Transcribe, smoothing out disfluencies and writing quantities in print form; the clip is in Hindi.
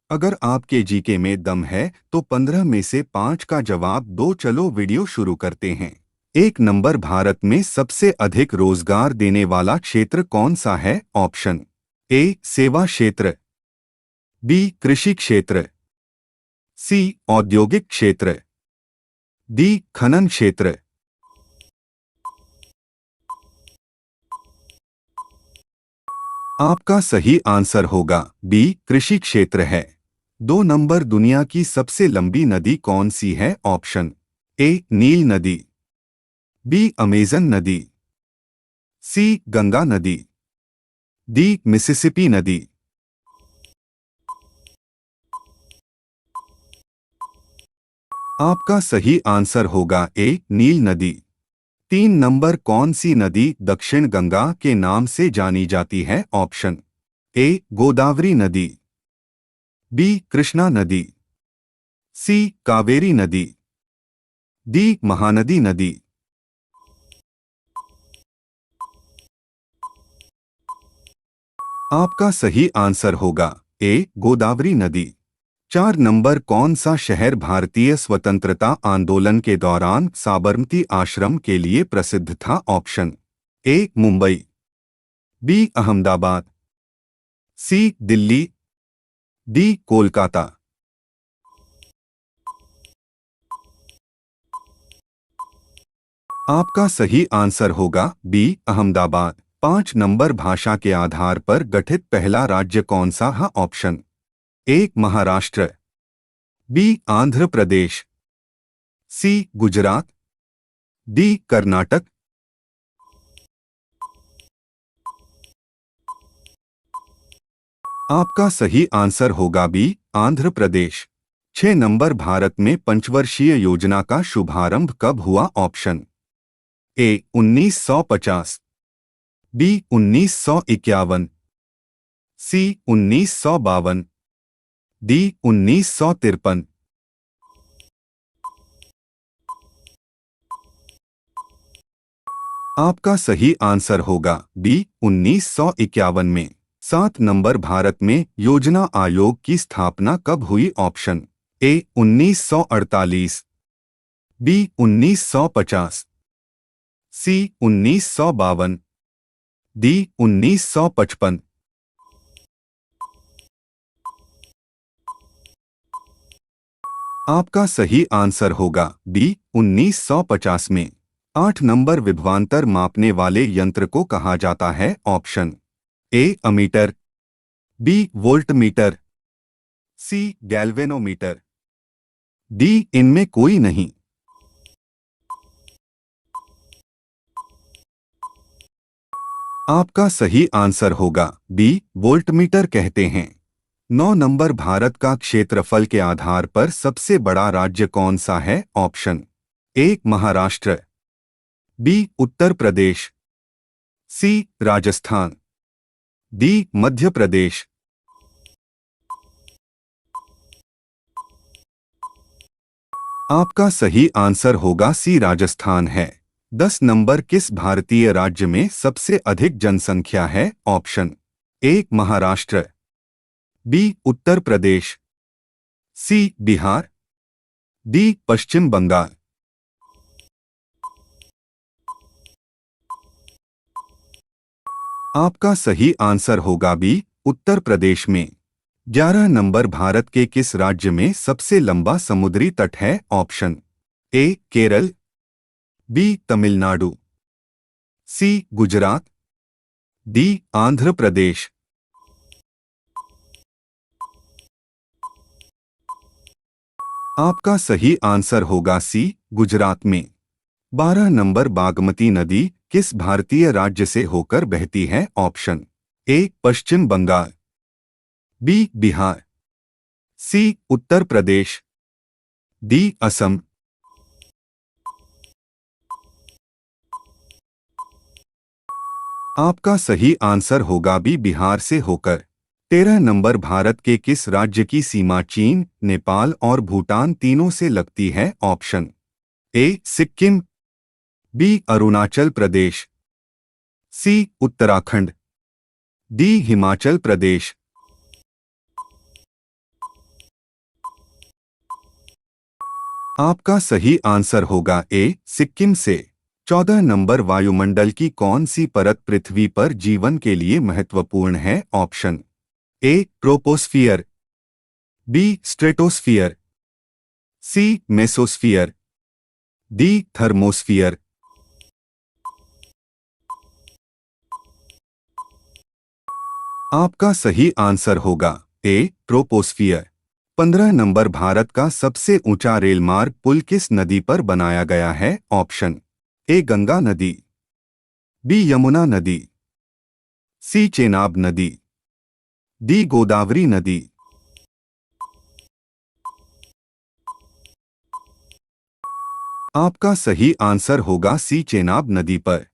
अगर आपके जीके में दम है तो 15 में से 5 का जवाब दो। चलो वीडियो शुरू करते हैं। 1 नंबर, भारत में सबसे अधिक रोजगार देने वाला क्षेत्र कौन सा है? ऑप्शन ए सेवा क्षेत्र, बी कृषि क्षेत्र, सी औद्योगिक क्षेत्र, डी खनन क्षेत्र। आपका सही आंसर होगा बी कृषि क्षेत्र है। 2 नंबर, दुनिया की सबसे लंबी नदी कौन सी है? ऑप्शन ए नील नदी, बी अमेजन नदी, सी गंगा नदी, डी मिसिसिपी नदी। आपका सही आंसर होगा ए नील नदी। 3 नंबर, कौन सी नदी दक्षिण गंगा के नाम से जानी जाती है? ऑप्शन ए गोदावरी नदी, बी कृष्णा नदी, सी कावेरी नदी, डी महानदी नदी। आपका सही आंसर होगा ए गोदावरी नदी। 4 नंबर, कौन सा शहर भारतीय स्वतंत्रता आंदोलन के दौरान साबरमती आश्रम के लिए प्रसिद्ध था? Option A Mumbai, B Ahmedabad, C Delhi, D Kolkata. आपका सही आंसर होगा बी अहमदाबाद। 5 नंबर, भाषा के आधार पर गठित पहला राज्य कौन सा है? Option A Maharashtra, B Andhra Pradesh, C Gujarat, D Karnataka. आपका सही आंसर होगा बी आंध्र प्रदेश। 6 नंबर, भारत में पंचवर्षीय योजना का शुभारंभ कब हुआ? Option A 1950, B 1951, C 1952, D 1953। आपका सही आंसर होगा बी 1951 में। 7 नंबर, भारत में योजना आयोग की स्थापना कब हुई? Option A 1948, B 1950, C 1952, D 1955। आपका सही आंसर होगा बी 1950 में। 8 नंबर, विभवांतर मापने वाले यंत्र को कहा जाता है? Option A ammeter, B voltmeter, C galvanometer, D इनमें कोई नहीं। आपका सही आंसर होगा बी वोल्टमीटर कहते हैं। 9 नंबर, भारत का क्षेत्रफल के आधार पर सबसे बड़ा राज्य कौन सा है? Option A Maharashtra, B Uttar Pradesh, C Rajasthan, D Madhya Pradesh. आपका सही आंसर होगा सी राजस्थान है। 10 नंबर, किस भारतीय राज्य में सबसे अधिक जनसंख्या है? Option A Maharashtra, B Uttar Pradesh, C Bihar, D Paschim Bangal. आपका सही आंसर होगा बी उत्तर प्रदेश में। 11 नंबर, भारत के किस राज्य में सबसे लंबा समुद्री तट है? Option A Kerala, B Tamil Nadu, C Gujarat, D Andhra Pradesh. आपका सही आंसर होगा सी गुजरात में। 12 नंबर, बागमती नदी किस भारतीय राज्य से होकर बहती है? Option A Pashchim Bangal, B Bihar, C Uttar Pradesh, D Assam. आपका सही आंसर होगा बी बिहार से होकर। 13 नंबर, भारत के किस राज्य की सीमा चीन, नेपाल और भूटान तीनों से लगती है? Option A Sikkim, B Arunachal Pradesh, C Uttarakhand, D Himachal Pradesh. आपका सही आंसर होगा ए सिक्किम से। 14 नंबर वायुमंडल की कौन सी परत पृथ्वी पर जीवन के लिए महत्वपूर्ण है? Option A troposphere, B stratosphere, C mesosphere, D thermosphere. आपका सही आंसर होगा ए ट्रोपोस्फियर। 15 नंबर भारत का सबसे ऊंचा रेलमार्ग पुल किस नदी पर बनाया गया है? ऑप्शन ए गंगा नदी, बी यमुना नदी, सी चेनाब नदी, डी गोदावरी नदी। आपका सही आंसर होगा सी चेनाब नदी पर।